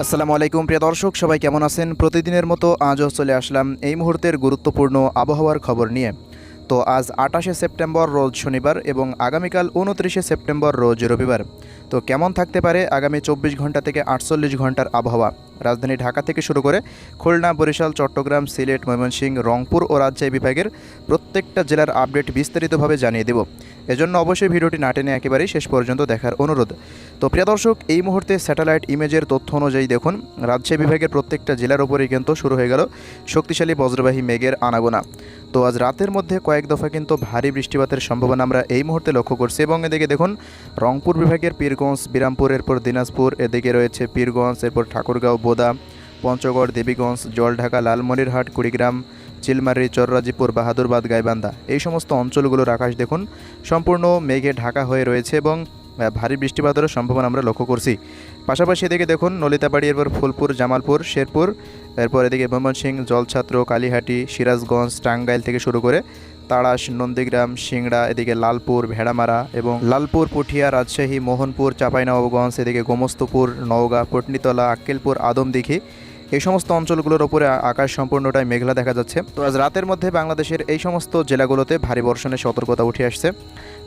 আসসালামু আলাইকুম প্রিয় দর্শক, সবাই কেমন আছেন? প্রতিদিনের মতো আজও চলে আসলাম এই মুহূর্তের গুরুত্বপূর্ণ আবহাওয়ার খবর নিয়ে। তো আজ 28শে সেপ্টেম্বর রোজ শনিবার এবং আগামীকাল 29শে সেপ্টেম্বর রোজ রবিবার। তো কেমন থাকতে পারে আগামী 24 ঘন্টা থেকে 48 ঘন্টার আবহাওয়া? রাজধানী ঢাকা থেকে শুরু করে খুলনা, বরিশাল, চট্টগ্রাম, সিলেট, ময়মনসিংহ, রংপুর ও রাজশাহী বিভাগের প্রত্যেকটা জেলার আপডেট বিস্তারিতভাবে জানিয়ে দেব। এজন্য অবশ্যই ভিডিওটি না টেনে একেবারেই শেষ পর্যন্ত দেখার অনুরোধ। তো প্রিয় দর্শক, এই মুহূর্তে স্যাটেলাইট ইমেজের তথ্য অনুযায়ী দেখুন, রাজশাহী বিভাগের প্রত্যেকটা জেলার ওপরেই কিন্তু শুরু হয়ে গেল শক্তিশালী বজ্রবাহী মেঘের আনাগোনা। তো আজ রাতের মধ্যে কয়েক দফা কিন্তু ভারী বৃষ্টিপাতের সম্ভাবনা আমরা এই মুহূর্তে লক্ষ্য করছি। এবং এদিকে দেখুন, রংপুর বিভাগের পীরগঞ্জ, বিরামপুর, এরপর দিনাজপুর, এদিকে রয়েছে পীরগঞ্জ, এরপর ঠাকুরগাঁও, বোদা, পঞ্চগড়, দেবীগঞ্জ, জলঢাকা, লালমনিরহাট, কুড়িগ্রাম, চিলমারি, চররাজিপুর, বাহাদুরবাদ, গাইবান্ধা, এই সমস্ত অঞ্চলগুলোর আকাশ দেখুন সম্পূর্ণ মেঘে ঢাকা হয়ে রয়েছে এবং ভারী বৃষ্টিপাতেরও সম্ভাবনা আমরা লক্ষ্য করছি। পাশাপাশি এদিকে দেখুন, নলিতাবাড়ি, এরপর ফুলপুর, জামালপুর, শেরপুর, এরপর এদিকে ময়মনসিংহ, জলছাত্র, কালীহাটি, সিরাজগঞ্জ, টাঙ্গাইল থেকে শুরু করে তাড়াশ, নন্দীগ্রাম, সিংড়া, এদিকে লালপুর, ভেড়ামারা এবং লালপুর, পুঠিয়া, রাজশাহী, মোহনপুর, চাঁপাইনবাবগঞ্জ, এদিকে গোমস্তপুর, নওগাঁ, পটনীতলা, আক্কেলপুর, আদমদিঘি, এই সমস্ত অঞ্চলগুলোর ওপরে আকাশ সম্পূর্ণটাই মেঘলা দেখা যাচ্ছে। তো আজ রাতের মধ্যে বাংলাদেশের এই সমস্ত জেলাগুলোতে ভারী বর্ষণের সতর্কতা উঠে আসছে।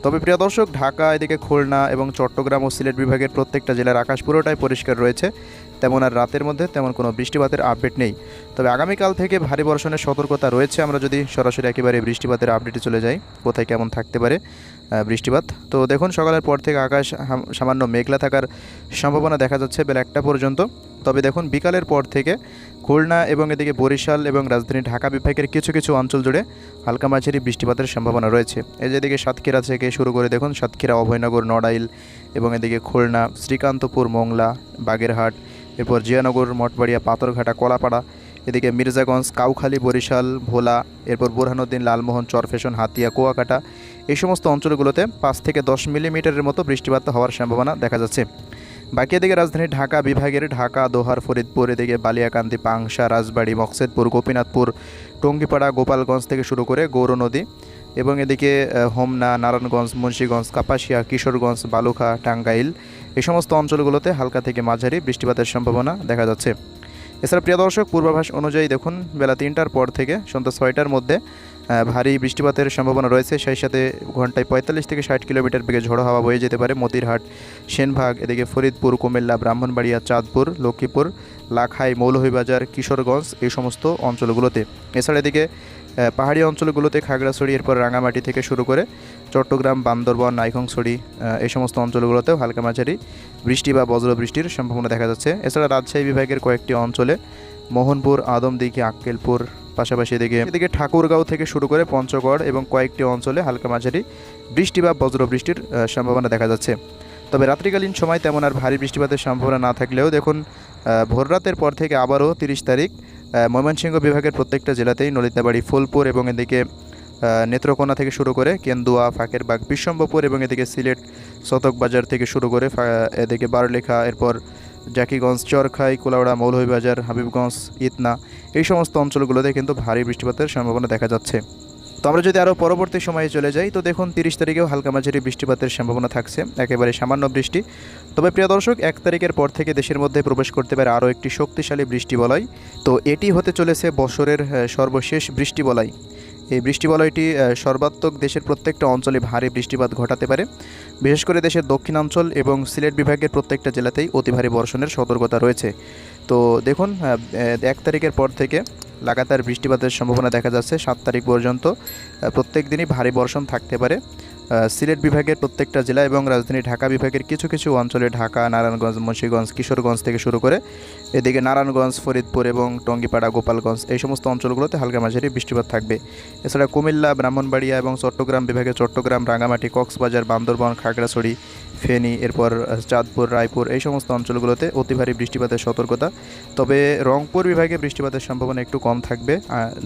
তবে প্রিয় দর্শক, ঢাকা, এদিকে খুলনা এবং চট্টগ্রাম ও সিলেট বিভাগের প্রত্যেকটা জেলার আকাশ পুরোটাই পরিষ্কার রয়েছে। তেমন আর রাতের মধ্যে তেমন কোনো বৃষ্টিপাতের আপডেট নেই। তবে আগামীকাল থেকে ভারী বর্ষণের সতর্কতা রয়েছে। আমরা যদি সরাসরি একেবারে বৃষ্টিপাতের আপডেটে চলে যাই, কোথায় কেমন থাকতে পারে বৃষ্টিপাত। তো দেখুন, সকালের পর থেকে আকাশ সামান্য মেঘলা থাকার সম্ভাবনা দেখা যাচ্ছে বেলা 1টা পর্যন্ত। তবে দেখুন, বিকালের পর থেকে খুলনা এবং এদিকে বরিশাল এবং রাজধানী ঢাকা বিভাগের কিছু কিছু অঞ্চল জুড়ে হালকা মাঝারি বৃষ্টিপাতের সম্ভাবনা রয়েছে। এই যে এদিকে সাতক্ষীরা থেকে শুরু করে দেখুন, সাতক্ষীরা, অভয়নগর, নড়াইল এবং এদিকে খুলনা, শ্রীকান্তপুর, মোংলা, বাগেরহাট, এরপর জিয়ানগর, মঠবাড়িয়া, পাথরঘাটা, কলাপাড়া, এদিকে মির্জাগঞ্জ, কাউখালী, বরিশাল, ভোলা, এরপর বুরহানুদ্দিন, লালমোহন, চরফেশন, হাতিয়া, কুয়াকাটা, এই সমস্ত অঞ্চলগুলোতে 5 থেকে 10 মিলিমিটারের মতো বৃষ্টিপাত হওয়ার সম্ভাবনা দেখা যাচ্ছে। বাকি এদিকে রাজধানী ঢাকা বিভাগের ঢাকা, দোহার, ফরিদপুর, এদিকে বালিয়াকান্দি, পাংশা, রাজবাড়ী, মকসেদপুর, গোপীনাথপুর, টঙ্গিপাড়া, গোপালগঞ্জ থেকে শুরু করে গৌরনদী এবং এদিকে হোমনা, নারায়ণগঞ্জ, মুন্সিগঞ্জ, কাপাসিয়া, কিশোরগঞ্জ, বালুখা, টাঙ্গাইল, এই সমস্ত অঞ্চলগুলোতে হালকা থেকে মাঝারি বৃষ্টিপাতের সম্ভাবনা দেখা যাচ্ছে। এছাড়া প্রিয় দর্শক, পূর্বাভাস অনুযায়ী দেখুন, বেলা 3টার পর থেকে সন্ধ্যা 6টার মধ্যে ভারী বৃষ্টিপাতের সম্ভাবনা রয়েছে। সেই সাথে ঘন্টায় 45 থেকে 60 কিলোমিটার বেগে ঝোড়ো হাওয়া বয়ে যেতে পারে মতিরহাট, সেনভাগ, এদিকে ফরিদপুর, কুমিল্লা, ব্রাহ্মণবাড়িয়া, চাঁদপুর, লক্ষ্মীপুর, লাখাই, মৌলভীবাজার, কিশোরগঞ্জ, এই সমস্ত অঞ্চলগুলোতে। এছাড়া এদিকে পাহাড়ি অঞ্চলগুলোতে খাগড়াছড়ি, এরপর রাঙামাটি থেকে শুরু করে চট্টগ্রাম, বান্দরবান, নাইখংছড়ি, এই সমস্ত অঞ্চলগুলোতেও হালকা মাঝারি বৃষ্টি বা বজ্রবৃষ্টির সম্ভাবনা দেখা যাচ্ছে। এছাড়া রাজশাহী বিভাগের কয়েকটি অঞ্চলে মোহনপুর, আদমদিঘি, আক্কেলপুর, পাশাপাশি এদিকে ঠাকুরগাঁও থেকে শুরু করে পঞ্চগড় এবং কয়েকটি অঞ্চলে হালকা মাঝারি বৃষ্টি বা বজ্রবৃষ্টির সম্ভাবনা দেখা যাচ্ছে। তবে রাত্রিকালীন সময় তেমন আর ভারী বৃষ্টিপাতের সম্ভাবনা না থাকলেও দেখুন, ভোররাতের পর থেকে আবারও 30 তারিখ ময়মনসিংহ বিভাগের প্রত্যেকটা জেলাতেই নলিতাবাড়ি, ফুলপুর এবং এদিকে নেত্রকোনা থেকে শুরু করে কেন্দুয়া, ফাঁকেরবাগ, বিশ্বম্ভরপুর এবং এদিকে সিলেট শতকবাজার থেকে শুরু করে এদিকে বারলেখা, এরপর জাকিগঞ্জ, চরখাই, কুলাউড়া, মৌলভীবাজার, হাবিবগঞ্জ, ইতনা, এই সমস্ত অঞ্চলগুলোতে কিন্তু ভারী বৃষ্টিপাতের সম্ভাবনা দেখা যাচ্ছে। তো আমরা যদি আরও পরবর্তী সময়ে চলে যাই, তো দেখুন 30 তারিখেও হালকা মাঝারি বৃষ্টিপাতের সম্ভাবনা থাকছে, একেবারে সামান্য বৃষ্টি। তবে প্রিয় দর্শক, 1 তারিখের পর থেকে দেশের মধ্যে প্রবেশ করতে পারে আরও একটি শক্তিশালী বৃষ্টি বলয়। তো এটি হতে চলেছে বছরের সর্বশেষ বৃষ্টি বলয়। এই বৃষ্টি বলয়টি সর্বাত্মক দেশের প্রত্যেকটা অঞ্চলে ভারী বৃষ্টিপাত ঘটাতে পারে। বিশেষ করে দেশের দক্ষিণাঞ্চল এবং সিলেট বিভাগের প্রত্যেকটা জেলাতেই অতি ভারী বর্ষণের সতর্কতা রয়েছে। তো দেখুন, 1 তারিখের পর থেকে লাগাতার বৃষ্টিপাতের সম্ভাবনা দেখা যাচ্ছে। 7 তারিখ পর্যন্ত প্রত্যেক দিনই ভারী বর্ষণ থাকতে পারে সিলেট বিভাগের প্রত্যেকটা জেলা এবং রাজধানী ঢাকা বিভাগের কিছু কিছু অঞ্চলে ঢাকা, নারায়ণগঞ্জ, মুন্সিগঞ্জ, কিশোরগঞ্জ থেকে শুরু করে এদিকে নারায়ণগঞ্জ, ফরিদপুর এবং টঙ্গিপাড়া, গোপালগঞ্জ, এই সমস্ত অঞ্চলগুলোতে হালকা মাঝারি বৃষ্টিপাত থাকবে। এছাড়া কুমিল্লা, ব্রাহ্মণবাড়িয়া এবং চট্টগ্রাম বিভাগে চট্টগ্রাম, রাঙামাটি, কক্সবাজার, বান্দরবান, খাগড়াছড়ি, ফেনী, এরপর চাঁদপুর, রায়পুর, এই সমস্ত অঞ্চলগুলোতে অতি ভারী বৃষ্টিপাতের সতর্কতা। তবে রংপুর বিভাগে বৃষ্টিপাতের সম্ভাবনা একটু কম থাকবে।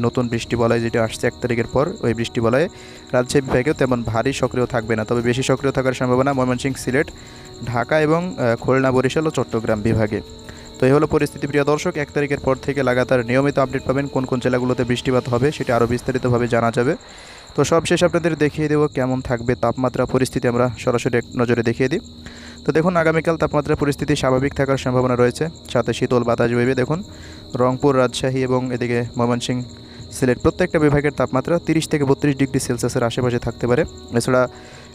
নতুন বৃষ্টি বলয় যেটা আসছে 1 তারিখের পর, ওই বৃষ্টি বলয়ে রাজশাহী বিভাগেও তেমন ভারী সক্রিয় থাকবে না। তবে বেশি সক্রিয় থাকার সম্ভাবনা ময়মনসিংহ, সিলেট, ঢাকা এবং খুলনা, বরিশাল ও চট্টগ্রাম বিভাগে। তো এই হলো পরিস্থিতি প্রিয় দর্শক। 1 তারিখের পর থেকে লাগাতার নিয়মিত আপডেট পাবেন, কোন কোন জেলাগুলোতে বৃষ্টিপাত হবে সেটা আরও বিস্তারিতভাবে জানা যাবে। তো সবশেষ আপনাদের দেখিয়ে দেবো কেমন থাকবে তাপমাত্রা পরিস্থিতি, আমরা সরাসরি এক নজরে দেখিয়ে দিই। তো তো দেখুন আগামীকাল তাপমাত্রা পরিস্থিতি স্বাভাবিক থাকার সম্ভাবনা রয়েছে, সাথে শীতল বাতাস বইবে। দেখুন রংপুর, রাজশাহী এবং এদিকে ময়মনসিংহ, সিলেট প্রত্যেকটা বিভাগের তাপমাত্রা 30 থেকে 32 ডিগ্রি সেলসিয়াসের আশেপাশে থাকতে পারে। এছাড়া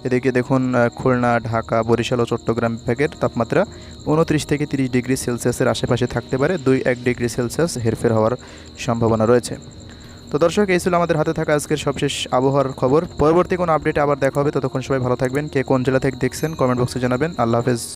এদিকে দেখুন খুলনা, ঢাকা, বরিশাল ও চট্টগ্রাম বিভাগের তাপমাত্রা 29 থেকে 30 ডিগ্রি সেলসিয়াসের আশেপাশে থাকতে পারে, 2-1 ডিগ্রি সেলসিয়াস হেরফের হওয়ার সম্ভাবনা রয়েছে। তো দর্শক, এই ছিল আমাদের হাতে থাকা আজকের সবশেষ আবহাওয়ার খবর। পরবর্তী কোনো আপডেটে আবার দেখা হবে, ততক্ষণ সবাই ভালো থাকবেন। কে কোন জেলা থেকে দেখছেন কমেন্ট বক্সে জানাবেন। আল্লাহ হাফেজ।